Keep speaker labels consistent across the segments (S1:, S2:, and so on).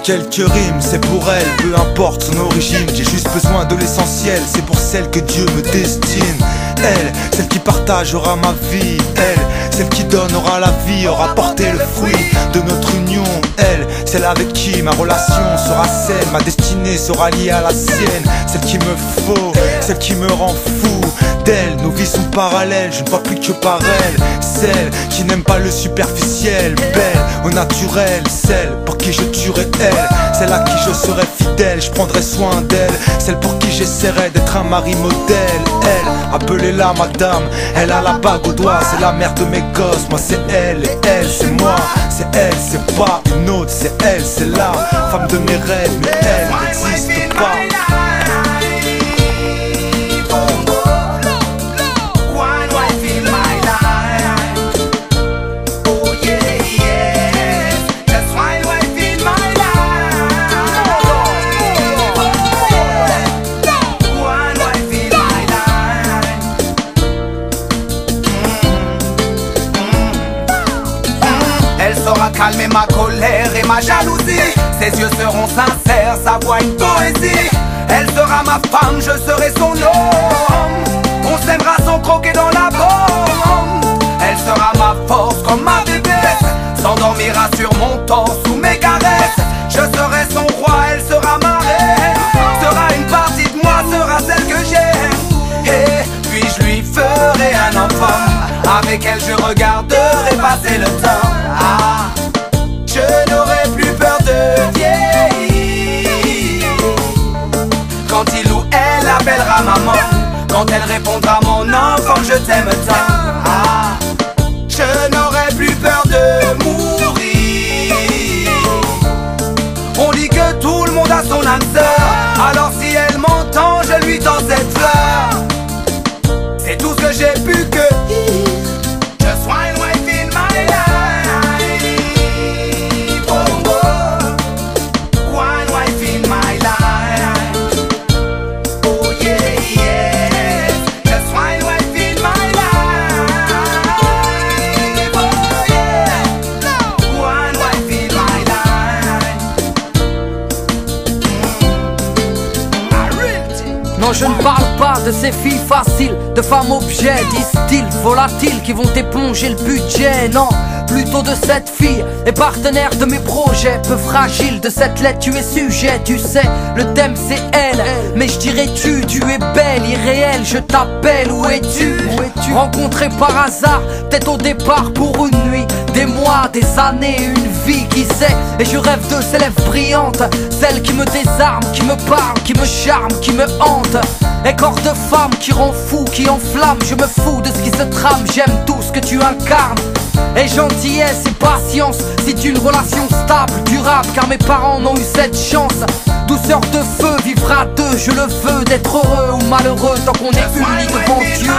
S1: quelques rimes, c'est pour elle, peu importe son origine. J'ai juste besoin de l'essentiel, c'est pour celle que Dieu me destine. Elle, celle qui partagera ma vie. Elle, celle qui donnera la vie, aura porté le fruit de notre union. Elle, celle avec qui ma relation sera saine, ma destinée sera liée à la sienne. Celle qui me faut, celle qui me rend fou. D'elle, nos vies sont parallèles, je ne vois plus que par elle. Celle qui n'aime pas le superficiel, belle au naturel. Celle pour qui je tuerai elle, celle à qui je serai fidèle, je prendrai soin d'elle. Celle pour qui j'essaierai d'être un mari modèle. Elle, appelez-la madame, elle a la bague au doigt. C'est la mère de mes gosses, moi c'est elle. Et elle c'est moi, c'est elle, c'est pas une autre. C'est elle, c'est la femme de mes rêves. Mais elle n'existe pas.
S2: Elle saura calmer ma colère et ma jalousie. Ses yeux seront sincères, sa voix une poésie. Elle sera ma femme, je serai son homme. On s'aimera sans croquer dans la bombe. Elle sera ma force comme ma bébé. S'endormira sur mon torse sous mes caresses. Je serai son roi, elle sera ma reine. Sera une partie de moi, sera celle que j'aime. Et puis je lui ferai un enfant. Avec elle je regarderai passer le temps. Ah, je n'aurai plus peur de vieillir. Quand il ou elle appellera maman, quand elle répondra mon enfant je t'aime tant. Ah, je n'aurai plus peur de mourir. On dit que tout le monde a son âme sœur. Alors si elle m'entend je lui tends cette fleur. C'est tout ce que j'ai pu cueillir. Just one wife in my life. Oh, oh. One wife in my life. Oh yeah, yeah. Just one wife in my life. Oh yeah. One wife in my life.
S3: Non, je ne parle pas de ces filles faciles, de femmes objets, disent-ils, volatiles, qui vont éponger le budget. Non, plutôt de cette fille et partenaire de mes projets. Peu fragile, de cette lettre tu es sujet. Tu sais, le thème c'est elle, mais je dirais tu es belle, irréelle. Je t'appelle, où es-tu? Rencontré par hasard, peut-être au départ pour une nuit. Des mois, des années, une vie, qui sait. Et je rêve de ces lèvres brillantes, celle qui me désarme, qui me parle, qui me charme, qui me hante. Et corps de femme qui rend fou, qui enflamme. Je me fous de ce qui se trame, j'aime tout ce que tu incarnes. Et gentillesse et patience, c'est une relation stable, durable. Car mes parents n'ont eu cette chance. Douceur de feu, vivre à deux, je le veux. D'être heureux ou malheureux tant qu'on est unis devant Dieu.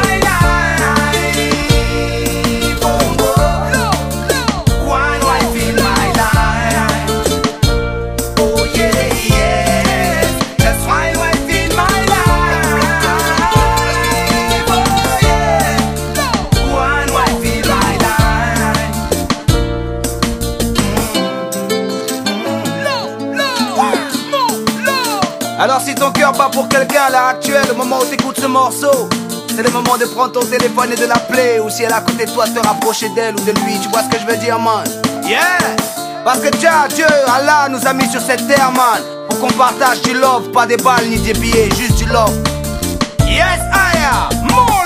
S2: Alors si ton cœur bat pour quelqu'un à l'heure actuelle, au moment où t'écoutes ce morceau, c'est le moment de prendre ton téléphone et de l'appeler. Ou si elle est à côté de toi, te rapprocher d'elle ou de lui. Tu vois ce que je veux dire, man? Yeah! Parce que Dieu, Allah nous a mis sur cette terre, man, pour qu'on partage du love, pas des balles ni des billets, juste du love. Yes, I am more.